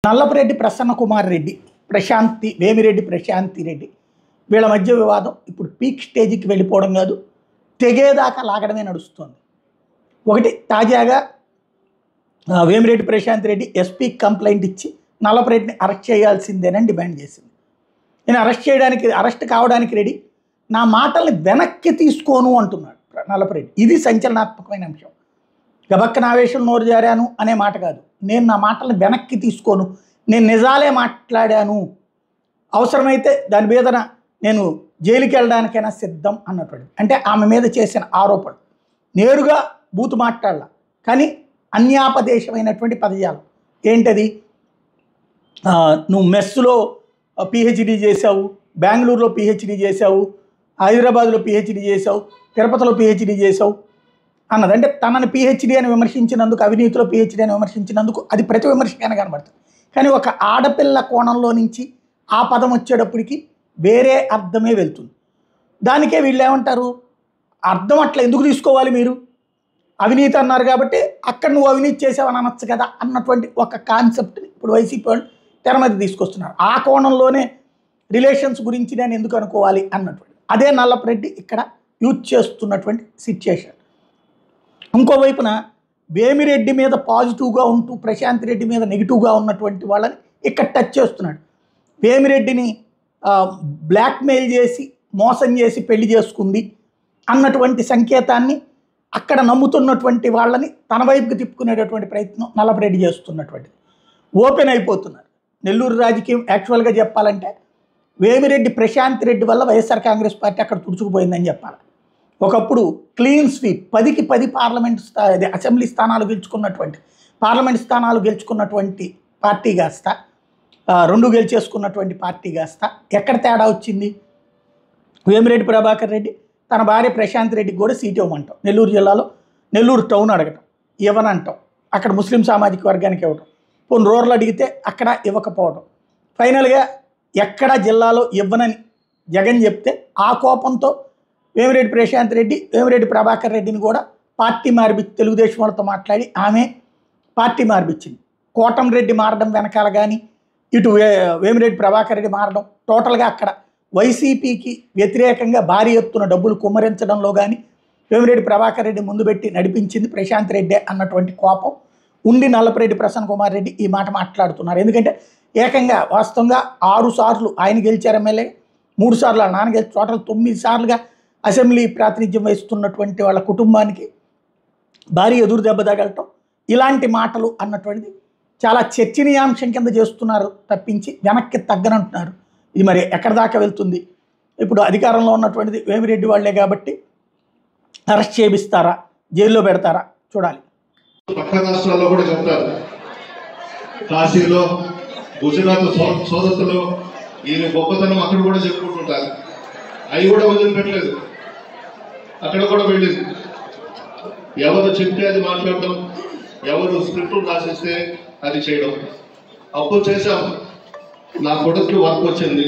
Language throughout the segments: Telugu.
నల్లపురెడ్డి ప్రసన్న కుమార్ రెడ్డి, వేమిరెడ్డి ప్రశాంతి రెడ్డి వీళ్ళ మధ్య వివాదం ఇప్పుడు పీక్ స్టేజ్కి వెళ్ళిపోవడం కాదు, తెగేదాకా లాగడమే నడుస్తుంది. ఒకటి, తాజాగా వేమిరెడ్డి ప్రశాంతి రెడ్డి ఎస్పీకి కంప్లైంట్ ఇచ్చి నల్లపురెడ్డిని అరెస్ట్ చేయాల్సిందేనని డిమాండ్ చేసింది. నేను అరెస్ట్ కావడానికి రెడీ, నా మాటల్ని వెనక్కి తీసుకోను అంటున్నాడు నల్లపురెడ్డి. ఇది సంచలనాత్మకమైన అంశం. గబక్కన ఆవేశం నోరు జారాను అనే మాట కాదు, నేను నా మాటల్ని వెనక్కి తీసుకోను, నేను నిజాలే మాట్లాడాను, అవసరమైతే దాని మీదన నేను జైలుకి వెళ్ళడానికైనా సిద్ధం అన్నటువంటి. అంటే ఆమె మీద చేసిన ఆరోపణ నేరుగా బూతు మాట్లాడాల, కానీ అన్యాపదేశమైనటువంటి పదజాలం. ఏంటది? నువ్వు మెస్సులో పిహెచ్డి చేసావు, బెంగళూరులో పిహెచ్డి చేసావు, హైదరాబాద్లో పిహెచ్డి చేసావు, తిరుపతిలో పిహెచ్డి చేసావు అన్నది. అంటే తనని పిహెచ్డి అని విమర్శించినందుకు, అవినీతిలో పిహెచ్డి అని విమర్శించినందుకు అది ప్రతి విమర్శగానే కనబడుతుంది. కానీ ఒక ఆడపిల్ల కోణంలో నుంచి ఆ పదం వచ్చేటప్పటికి వేరే అర్థమే వెళ్తుంది. దానికే వీళ్ళు ఏమంటారు, అర్థం అట్లా ఎందుకు తీసుకోవాలి, మీరు అవినీతి అన్నారు కాబట్టి అక్కడ నువ్వు అవినీతి చేసావని అనొచ్చు కదా అన్నటువంటి ఒక కాన్సెప్ట్ని ఇప్పుడు వైసీపీ వాళ్ళు తెర మీద తీసుకొస్తున్నారు. ఆ కోణంలోనే రిలేషన్స్ గురించి నేను ఎందుకు అనుకోవాలి అన్నటువంటి అదే నల్లపురెడ్డి ఇక్కడ యూజ్ చేస్తున్నటువంటి సిచ్యుయేషన్. ఇంకోవైపున వేమిరెడ్డి మీద పాజిటివ్గా ఉంటూ ప్రశాంత్ రెడ్డి మీద నెగిటివ్గా ఉన్నటువంటి వాళ్ళని ఇక్కడ టచ్ చేస్తున్నాడు. వేమిరెడ్డిని బ్లాక్మెయిల్ చేసి మోసం చేసి పెళ్లి చేసుకుంది అన్నటువంటి సంకేతాన్ని అక్కడ నమ్ముతున్నటువంటి వాళ్ళని తన వైపుకి తిప్పుకునేటటువంటి ప్రయత్నం నల్లపురెడ్డి చేస్తున్నటువంటిది. ఓపెన్ అయిపోతున్నారు. నెల్లూరు రాజకీయం యాక్చువల్గా చెప్పాలంటే వేమిరెడ్డి ప్రశాంత్ రెడ్డి వల్ల వైఎస్ఆర్ కాంగ్రెస్ పార్టీ అక్కడ తుడుచుకుపోయిందని చెప్పాలి. ఒకప్పుడు క్లీన్ స్వీప్ 10కి 10 అసెంబ్లీ స్థానాలు గెలుచుకున్నటువంటి పార్టీ కాస్త 2 గెలిచేసుకున్నటువంటి పార్టీ కాస్త ఎక్కడ తేడా వచ్చింది? వేమిరెడ్డి ప్రభాకర్ రెడ్డి తన భార్య ప్రశాంత్ రెడ్డికి కూడా సీట్ ఇవ్వమంటాం, నెల్లూరు జిల్లాలో నెల్లూరు టౌన్ అడగటం, ఇవ్వనంటాం, అక్కడ ముస్లిం సామాజిక వర్గానికి ఇవ్వటం, కొన్ని రూరల్ అడిగితే అక్కడ ఇవ్వకపోవడం, ఫైనల్గా ఎక్కడ జిల్లాలో ఇవ్వనని జగన్ చెప్తే ఆ కోపంతో వేమిరెడ్డి ప్రశాంత్ రెడ్డి వేమిరెడ్డి ప్రభాకర్ రెడ్డిని కూడా పార్టీ మార్పించి తెలుగుదేశం వాళ్ళతో మాట్లాడి ఆమె పార్టీ మార్పించింది. కోటంరెడ్డి మారడం వెనకాల కానీ ఇటు వేమిరెడ్డి ప్రభాకర్ రెడ్డి మారడం, టోటల్గా అక్కడ వైసీపీకి వ్యతిరేకంగా భారీ ఎత్తున డబ్బులు కుమ్మరించడంలో కానీ వేమిరెడ్డి ప్రభాకర్ రెడ్డి ముందు పెట్టి నడిపించింది ప్రశాంత్ రెడ్డే అన్నటువంటి కోపం ఉండి నల్లపురెడ్డి ప్రసన్న కుమార్ రెడ్డి ఈ మాట మాట్లాడుతున్నారు. ఎందుకంటే ఏకంగా వాస్తవంగా 6 సార్లు ఆయన గెలిచారు ఎమ్మెల్యే, 3 సార్లు వాళ్ళ నాన్న గెలిచి టోటల్ 9 సార్లుగా అసెంబ్లీ ప్రాతినిధ్యం వహిస్తున్నటువంటి వాళ్ళ కుటుంబానికి భారీ ఎదురు దెబ్బ తగలటం, ఇలాంటి మాటలు అన్నటువంటిది చాలా చర్చనీయాంశం కింద చేస్తున్నారు తప్పించి వెనక్కి తగ్గనంటున్నారు. ఇది మరి ఎక్కడి దాకా వెళ్తుంది? ఇప్పుడు అధికారంలో ఉన్నటువంటిది వేమిరెడ్డి వాళ్లే కాబట్టి అరెస్ట్ చేపిస్తారా, జైల్లో పెడతారా చూడాలి. పక్క రాష్ట్రాల్లో కూడా చెప్తారు, కాశీలో గుజరాత్ సోదరులు ఈయన గొప్పతనం అక్కడ కూడా చెప్పుకుంటుంటారు. అవి కూడా వదిలిపెట్టలేదు, అక్కడ కూడా వెళ్ళింది. ఎవరు చెప్తే అది మాట్లాడటం, ఎవరు స్క్రిప్ట్ రాసిస్తే అది చేయడం. అప్పులు చేశాం, నా కొడుకు వర్క్ వచ్చింది,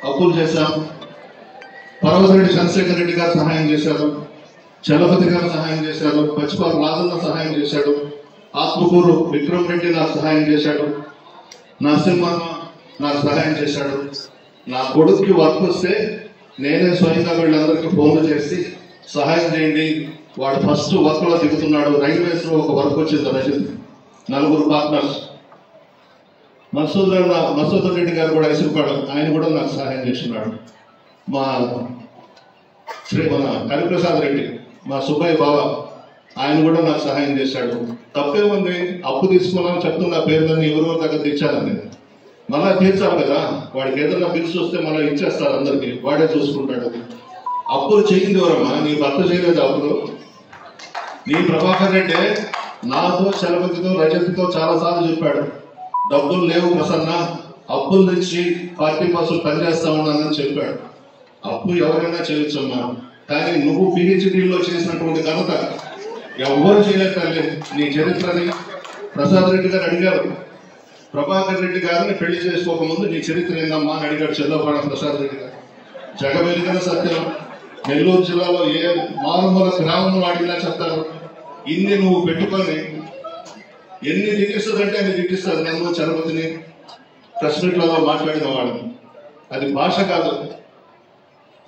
అప్పులు చేశాం. పర్వతరెడ్డి చంద్రశేఖర్ రెడ్డి గారు సహాయం చేశారు, చలపతి గారు సహాయం చేశారు, పచ్చిపాల రాజన్న సహాయం చేశాడు, ఆత్మకూరు విక్రమ్ రెడ్డి నాకు సహాయం చేశాడు, నరసింహ నాకు సహాయం చేశాడు. నా కొడుకుకి వర్క్ వస్తే నేనే స్వయంగా వీళ్ళందరికీ ఫోన్లు చేసి సహాయం చేయండి, వాడు ఫస్ట్ వర్క్లో దిగుతున్నాడు, రైల్వేస్లో ఒక వర్క్ వచ్చింది రజత్, 4 పార్ట్నర్స్. మసూద్ రెడ్డి గారు కూడా ఇసురుపాడు, ఆయన కూడా నాకు సహాయం చేస్తున్నాడు. మన కరిప్రసాద్ రెడ్డి, మా సుబ్బయ్య బావ, ఆయన కూడా నాకు సహాయం చేశాడు. తప్పేముంది, అప్పు తీసుకున్నాను చెప్తున్నా, పేర్లన్నీ ఎవరెవరి దగ్గర తెచ్చారని మళ్ళా తీర్చాలి కదా. వాడికి ఏదైనా బిల్స్ వస్తే మళ్ళీ ఇచ్చేస్తారు అందరికి, వాడే చూసుకుంటాడు. అప్పులు చేయింది ఎవరమ్మా? నీ భర్త చేయలేదు అప్పులు. నీ ప్రభాకర్ రెడ్డి నాతో చలపతితో రజత్తో చాలాసార్లు చెప్పాడు, డబ్బులు లేవు ప్రసన్న, అప్పులు తెచ్చి పార్టీ కోసం పనిచేస్తా ఉన్నానని చెప్పాడు. అప్పు ఎవరైనా చేయొచ్చమ్మా, కానీ నువ్వు పిహెచ్డీలో చేసినటువంటి ఘనత ఎవరు చేయలేక నీ చరిత్రని ప్రసాద్ రెడ్డి గారు అడిగారు. ప్రభాకర్ రెడ్డి గారిని పెళ్లి చేసుకోకముందు నీ చరిత్ర ఏందమ్మా అని అడిగాడు చెల్లపాడ ప్రసాద్ రెడ్డి గారు. జగమెరిగిన సత్యం, నెల్లూరు జిల్లాలో ఏ మారుమూల గ్రామంలో అడిగినా చెప్తారు. ఇన్ని నువ్వు పెట్టుకొని ఎన్ని తిట్టిస్తుందంటే అన్ని తిట్టిస్తుంది. నన్ను చరపతిని ప్రెస్ మీట్లలో మాట్లాడిన వాళ్ళని. అది భాష కాదు.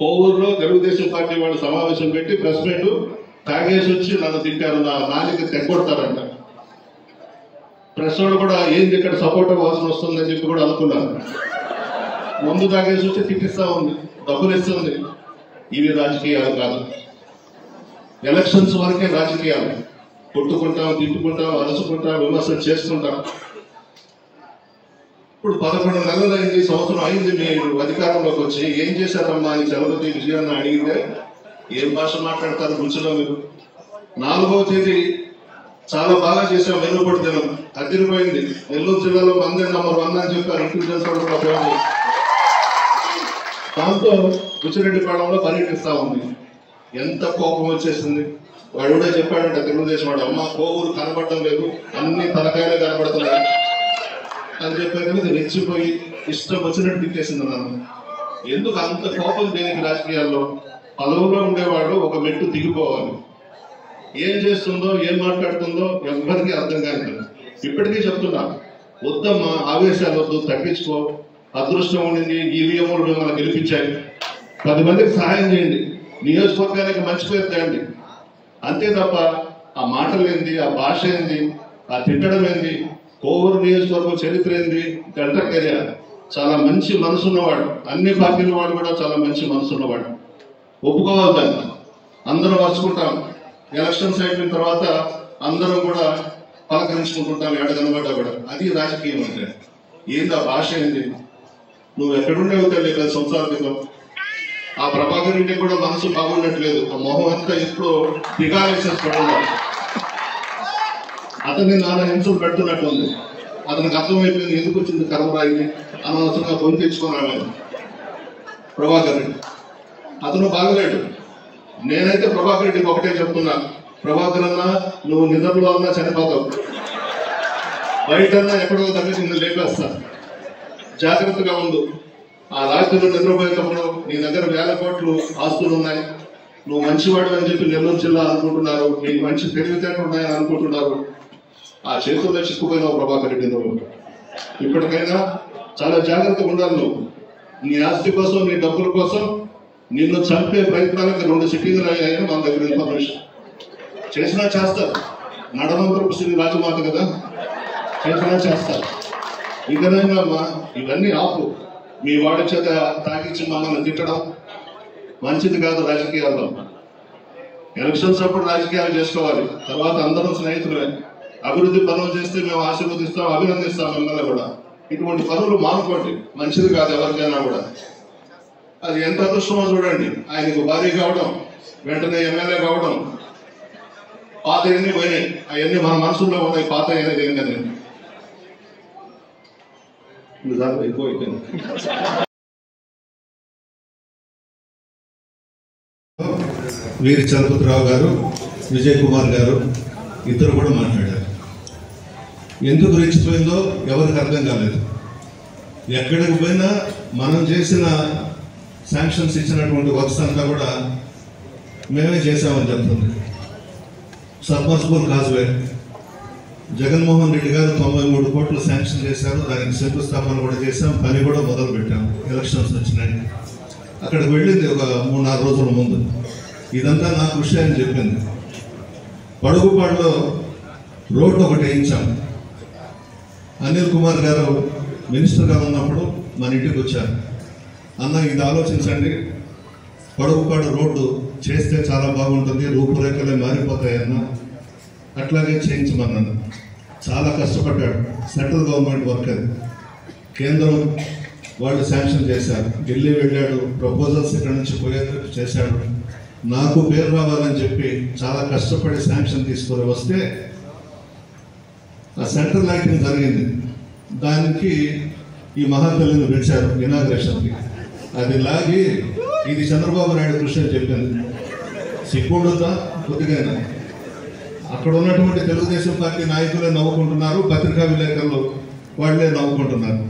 కోవూరులో తెలుగుదేశం పార్టీ వాళ్ళు సమావేశం పెట్టి ప్రెస్ మీట్ తాగేసి వచ్చి నన్ను తిట్టారు, నా నాలుగు తెగొడతారంట. ప్రెస్ వాళ్ళు కూడా ఏంది ఇక్కడ సపోర్ట్ వాసన వస్తుందని చెప్పి కూడా అనుకున్నారు. ముందు తాగేసి వచ్చి తిట్టిస్తా ఉంది, డబ్బులు ఇస్తుంది. ఇవి రాజకీయాలు కాదు. ఎలక్షన్స్ వరకే రాజకీయాలు. కొట్టుకుంటాం, తిట్టుకుంటాం, అరుచుకుంటాం, విమర్శలు చేసుకుంటాం. ఇప్పుడు 11 నెలలు అయింది, సంవత్సరం అయింది మీరు అధికారంలోకి వచ్చి. ఏం చేశారమ్మా అని చలపతి విజయాన్ని అడిగితే ఏం భాష మాట్లాడతారు గుంచులో మీరు. 4వ తేదీ చాలా బాగా చేశాం. వెనుపడి దినం అదిరిపోయింది. నెల్లూరు జిల్లాలో మందే నంబర్ 1 అని చెప్పారు. ఇంటెలిజెన్స్ కూడా ఉపయోగం. దాంతో బుచ్చిరెడ్డిపాళెంలో పర్యటిస్తా ఉంది. ఎంత కోపం వచ్చేసింది. వాడు కూడా చెప్పాడంట తెలుగుదేశం వాడు, అమ్మ కోవూరు కనబడటం లేదు, అన్ని తలకాయలే కనబడుతున్నాయి అని చెప్పారు. రెచ్చిపోయి ఇష్టం వచ్చినట్టు తిట్టేసింది నన్ను. ఎందుకు అంత కోపం దేనికి? రాజకీయాల్లో పదవులో ఉండేవాడు ఒక మెట్టు దిగిపోవాలి. ఏం చేస్తుందో ఏం మాట్లాడుతుందో ఎవరికి అర్థం కాదు. ఇప్పటికీ చెప్తున్నా, వద్దమ్మా ఆవేశాలు వద్దు, తగ్గించుకో. అదృష్టం ఉండింది, ఈవీఎంలు మిమ్మల్ని గెలిపించాయి. 10 మందికి సహాయం చేయండి, నియోజకవర్గానికి మంచి పేరు తేండి. అంతే తప్ప ఆ మాటలు ఏంది, ఆ భాష ఏంది, ఆ తిట్టడం ఏంది, కోవూరు నియోజకవర్గం చరిత్ర ఏంది, గంటకెరియా చాలా మంచి మనసున్నవాడు. అన్ని పార్టీల వాడు కూడా చాలా మంచి మనసున్నవాడు. ఒప్పుకోవాలి దాన్ని. అందరం వరుచుకుంటాం. ఎలక్షన్స్ అయిపోయిన తర్వాత అందరం కూడా పలకరించుకుంటుంటాం, ఏడ కనబడ్డా కూడా. అది రాజకీయం అంటే. ఏంది ఆ భాష ఏంది? నువ్వు ఎక్కడుండేవు తెలియదు 10 సంవత్సరాల క్రితం. ఆ ప్రభాకర్ రెడ్డి కూడా మనసు బాగుండట్లేదు. ఆ మొహం అంతా ఎప్పుడు దిగాలేసేసి పడున్నాడు. అతన్ని నాన్న హింసలు పెడుతున్నట్టుంది. అతనికి అర్థమైపోయింది ఎందుకు వచ్చింది కర్మరాయిని, అనవసరంగా కొని తెచ్చుకున్నాడు ప్రభాకర్ రెడ్డి. అతను బాగలేడు. నేనైతే ప్రభాకర్ రెడ్డికి ఒకటే చెప్తున్నా, ప్రభాకర్ అన్న నువ్వు నిద్రలో అన్నా చనిపోతావు, బయటన్నా ఎక్కడో దగ్గర నిన్ను లేపేస్తా, జాగ్రత్తగా ఉండు. ఆ రాత్రిలో నిద్రపోయేటప్పుడు నీ దగ్గర 1000 కోట్లు ఆస్తులు ఉన్నాయి, నువ్వు మంచివాడు అని చెప్పి నెల్లూరు జిల్లా అనుకుంటున్నారు, నీకు మంచి తెలివితేటలు ఉన్నాయని అనుకుంటున్నారు. ఆ చేతుల్లో చిక్కుపోయినావు ప్రభాకర్ రెడ్డి. నువ్వు ఇప్పటికైనా చాలా జాగ్రత్తగా ఉండాలి. నువ్వు నీ ఆస్తి కోసం, నీ డబ్బుల కోసం నిన్ను చంపే ప్రయత్నాలకు 2 సిట్టింగ్లు అయ్యాయని మన దగ్గర ఇన్ఫర్మేషన్. చేసినా చేస్తారు. నడవంతరపు శ్రీ రాజమాత కదా, చేసినా చేస్తారు. ఇకనైనా ఇవన్నీ ఆపు. మీ వాడి చేత తాగించి మమ్మల్ని తిట్టడం మంచిది కాదు. రాజకీయాల్లో ఎలక్షన్స్ అప్పుడు రాజకీయాలు చేసుకోవాలి. తర్వాత అందరం స్నేహితులే. అభివృద్ధి పనులు చేస్తే మేము ఆశీర్వదిస్తాం, అభినందిస్తాం మిమ్మల్ని కూడా. ఇటువంటి పనులు మానుకోండి, మంచిది కాదు ఎవరికైనా కూడా. అది ఎంత అదృష్టమో చూడండి. ఆయనకు భారీ కావడం, వెంటనే ఎమ్మెల్యే కావడం. పాత ఎన్ని పోయినాయి, అవన్నీ మన మనసుల్లో ఉన్నాయి. పాత అనేది ఏం కదండి, ఎక్కువ అయిపోయింది. వీరి చలపతిరావు గారు, విజయ్ కుమార్ గారు ఇద్దరు కూడా మాట్లాడారు. ఎందుకు రెచ్చిపోయిందో ఎవరికి అర్థం కాలేదు. ఎక్కడికి పోయినా మనం చేసిన శాంక్షన్స్ ఇచ్చినటువంటి వర్క్స్ అంతా కూడా మేమే చేసామని చెప్తుంది. సబ్మర్సిబుల్ కాజ్వే జగన్మోహన్ రెడ్డి గారు 93 కోట్లు శాంక్షన్ చేశారు. దానికి శంకుస్థాపన కూడా చేశాం, పని కూడా మొదలు పెట్టాం. ఎలక్షన్స్ వచ్చినాయి. అక్కడికి వెళ్ళింది ఒక 3-4 రోజుల ముందు. ఇదంతా నా కృషి అని చెప్పింది. పడుగుపాడులో రోడ్డు ఒకటి వేయించాం. అనిల్ కుమార్ గారు మినిస్టర్గా ఉన్నప్పుడు మన ఇంటికి వచ్చారు. అన్న ఇది ఆలోచించండి, పడుగుపాడు రోడ్డు చేస్తే చాలా బాగుంటుంది, రూపురేఖలే మారిపోతాయన్న. అట్లాగే చేయించమన్నాను. చాలా కష్టపడ్డాడు. సెంట్రల్ గవర్నమెంట్ వర్క్ అది. కేంద్రం వాళ్ళు శాంక్షన్ చేశారు. ఢిల్లీ వెళ్ళాడు, ప్రపోజల్స్ ఇక్కడ నుంచి పోయేందుకు చేశాడు. నాకు పేరు రావాలని చెప్పి చాలా కష్టపడి శాంక్షన్ తీసుకొని వస్తే ఆ సెంట్రల్ లైటింగ్ జరిగింది. దానికి ఈ మహాతల్లిని పిలిచారు ఇనాగ్రేషన్కి. అది లాగి ఇది చంద్రబాబు నాయుడు కృషి అని చెప్పింది. సిగ్గుండుతా కొద్దిగా. అక్కడ ఉన్నటువంటి తెలుగుదేశం పార్టీ నాయకులే నవ్వుకుంటున్నారు, పత్రికా విలేకరులు వాళ్లే నవ్వుకుంటున్నారు.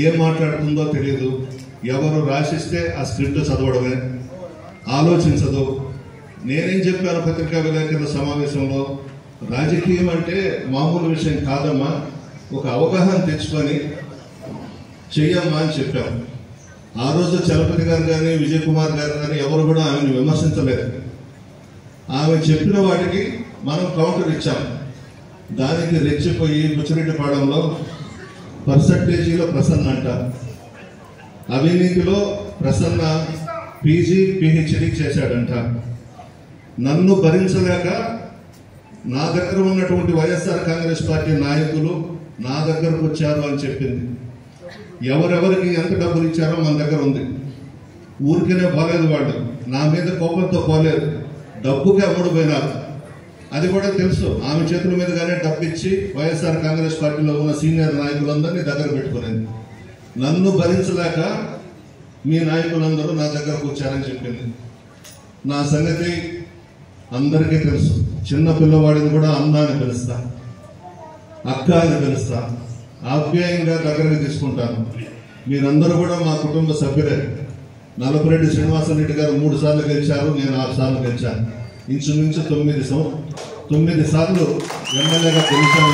ఏం మాట్లాడుతుందో తెలియదు. ఎవరు రాసిస్తే ఆ స్క్రిప్ట్ చదవడమే, ఆలోచించదు. నేనేం చెప్పాను పత్రికా విలేకరుల సమావేశంలో, రాజకీయం అంటే మామూలు విషయం కాదమ్మా, ఒక అవగాహన తెచ్చుకొని చెయ్యమ్మా అని చెప్పాం. ఆ రోజు చలపతి గారు కానీ విజయ్ కుమార్ గారు కానీ ఎవరు కూడా ఆమెను విమర్శించలేదు. ఆమె చెప్పిన వాటికి మనం కౌంటర్ ఇచ్చాం. దానికి రెచ్చిపోయి బుచ్చిరెడ్డిపాళెంలో పర్సంటేజీలో ప్రసన్న అంట, అవినీతిలో ప్రసన్న పీజీ పిహెచ్డి చేశాడంట. నన్ను భరించలేక నా దగ్గర ఉన్నటువంటి వైఎస్ఆర్ కాంగ్రెస్ పార్టీ నాయకులు నా దగ్గరకు వచ్చారు అని చెప్పింది. ఎవరెవరికి ఎంత డబ్బులు ఇచ్చారో మన దగ్గర ఉంది. ఊరికేనే పోలేదు, వాళ్ళు నా మీద కోపంతో పోలేదు, డబ్బుకి అమ్ముడు పోయినారు. అది కూడా తెలుసు. ఆమె చేతుల మీదుగానే డబ్బు ఇచ్చి వైఎస్ఆర్ కాంగ్రెస్ పార్టీలో ఉన్న సీనియర్ నాయకులందరినీ దగ్గర పెట్టుకునేది. నన్ను భరించలేక మీ నాయకులందరూ నా దగ్గరకు వచ్చారని చెప్పింది. నా సంగతి అందరికీ తెలుసు. చిన్న పిల్లవాడిని కూడా అన్న అని పిలుస్తా, అక్క అని పిలుస్తా, ఆప్యాయంగా దగ్గరకు తీసుకుంటాను. మీరందరూ కూడా మా కుటుంబ సభ్యులే. నలపరెడ్డి శ్రీనివాసరెడ్డి గారు 3 సార్లు గెలిచారు, నేను 6 సార్లు గెలిచాను. ఇంచుమించు 9 సార్లు ఎమ్మెల్యేగా గెలిచాను.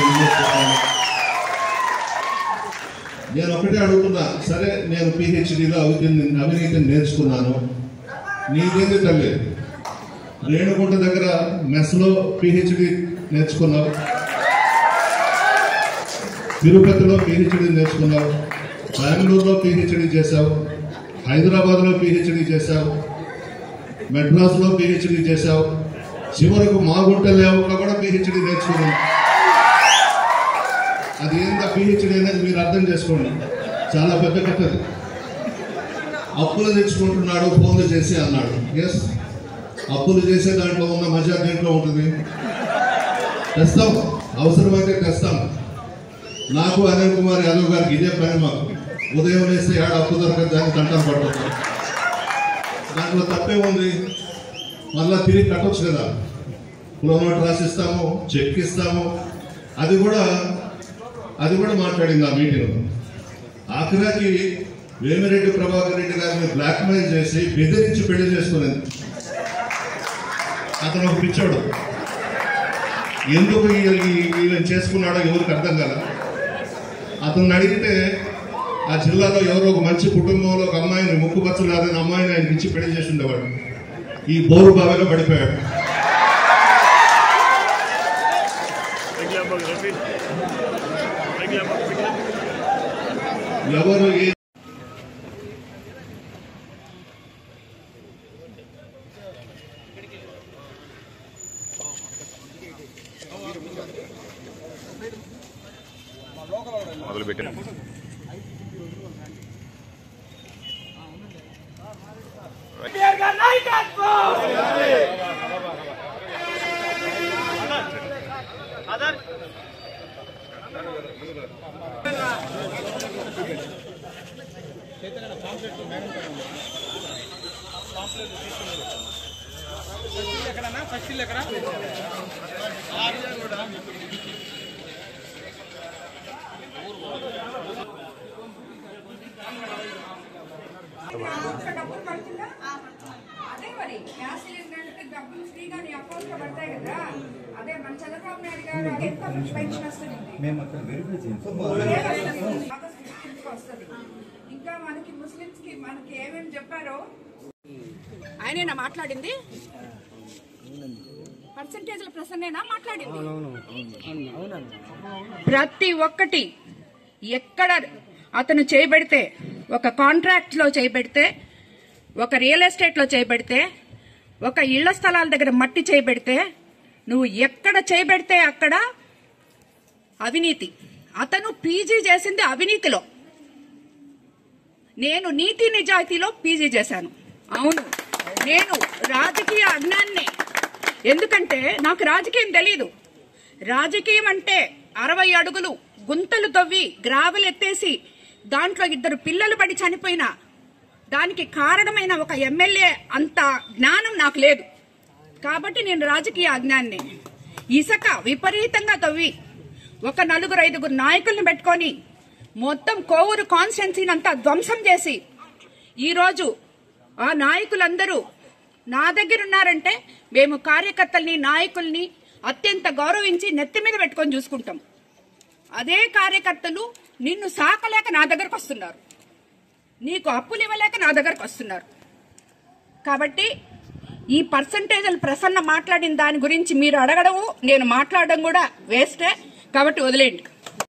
నేను ఒకటే అడుగుతున్నా, సరే నేను పిహెచ్డీలో అవినీతిని నేర్చుకున్నాను, నీకేంది తల్లి? రేణుగుంట దగ్గర మెస్లో పిహెచ్డీ నేర్చుకున్నావు, తిరుపతిలో పిహెచ్డీ నేర్చుకున్నావు, బెంగళూరులో పిహెచ్డీ చేశావు, హైదరాబాద్లో పిహెచ్డీ చేశావు, మెడ్రాస్లో పిహెచ్డీ చేశావు, చివరకు మాగుంట లేఅవుట్లో కూడా పిహెచ్డీ నేర్చుకున్నావు. అది ఏందా పిహెచ్డీ అనేది మీరు అర్థం చేసుకోండి, చాలా పెద్ద కథది. అప్పులు తెచ్చుకుంటున్నాడు ఫోన్లు చేసి అన్నాడు. ఎస్, అప్పులు చేసే దాంట్లో ఉన్న మజా దేంట్లో ఉంటుంది? తెస్తాం, అవసరమైతే తెస్తాం. నాకు అనిల్ కుమార్ యాదవ్ గారికి ఇదే పని. మాకు ఉదయం వేస్తే ఏడ అప్పు దొరకదు, దాన్ని తంటం పడుతుంది. దాంట్లో తప్పే ఉంది, మళ్ళా తిరిగి కట్టొచ్చు కదా. నోట్ రాసిస్తాము, చెక్ ఇస్తాము. అది కూడా మాట్లాడింది ఆ మీటింగ్లో. ఆఖరాకి వేమిరెడ్డి ప్రభాకర్ రెడ్డి గారిని బ్లాక్మెయిల్ చేసి బెదిరించి పెళ్లి చేసుకునేది. అతను ఒక పిచ్చాడు. ఎందుకు ఈయన చేసుకున్నాడో ఎవరికి అర్థం కదా. అతన్ని అడిగితే ఆ జిల్లాలో ఎవరో ఒక మంచి కుటుంబంలో ఒక అమ్మాయిని ముక్కుపచ్చలాదని అమ్మాయిని ఆయనకి ఇచ్చి పెళ్లి చేసి ఉండేవాడు. ఈ బోరు బావిలో పడిపోయాడు. ఎవరు మొదలు పెట్టిన అదే మరి గ్యాస్ సిలిండర్ డబ్బులు ఫ్రీగా నీ అకౌంట్ లో పడతాయి కదా. అదే మన చంద్రబాబు నాయుడు గారు ఎంత పెన్షన్ వస్తుంది, వస్తుంది. ఇంకా మనకి ముస్లిమ్స్ కి మనకి ఏమేమి చెప్పారో ఆయనేనా మాట్లాడింది? పర్సంటేజ్ల ప్రసన్నేనా మాట్లాడింది? ప్రతి ఒక్కటి ఎక్కడ అతను చేయబెడితే, ఒక కాంట్రాక్ట్ లో చేయబెడితే, ఒక రియల్ ఎస్టేట్ లో చేయబెడితే, ఒక ఇళ్ల స్థలాల దగ్గర మట్టి చేయబెడితే, నువ్వు ఎక్కడ చేయబెడితే అక్కడ అవినీతి. అతను పీజీ చేసింది అవినీతిలో, నేను నీతి నిజాయితీలో పీజీ చేశాను. అవును, నేను రాజకీయ అజ్ఞాన్నే. ఎందుకంటే నాకు రాజకీయం తెలీదు. రాజకీయం అంటే 60 అడుగులు గుంతలు తవ్వి గ్రావెల్ ఎత్తేసి దాంట్లో 2 పిల్లలు పడి చనిపోయినా దానికి కారణమైన ఒక ఎమ్మెల్యే అంత జ్ఞానం నాకు లేదు. కాబట్టి నేను రాజకీయ అజ్ఞాన్ని. ఇసుక విపరీతంగా తవ్వి ఒక 4-5 నాయకుల్ని పెట్టుకొని మొత్తం కోవూరు కాన్స్టిట్యున్సీని అంతా ధ్వంసం చేసి ఈరోజు ఆ నాయకులందరూ నా దగ్గర ఉన్నారంటే మేము కార్యకర్తల్ని, నాయకుల్ని, అత్యంత గౌరవించి నెత్తి మీద పెట్టుకొని చూసుకుంటాం. అదే కార్యకర్తలు నిన్ను సాకలేక నా దగ్గరకు వస్తున్నారు, నీకు అప్పులు ఇవ్వలేక నా దగ్గరకు వస్తున్నారు. కాబట్టి ఈ పర్సంటేజ్లు ప్రసన్న మాట్లాడిన దాని గురించి మీరు అడగడము, నేను మాట్లాడడం కూడా వేస్టే. కాబట్టి వదిలేండి.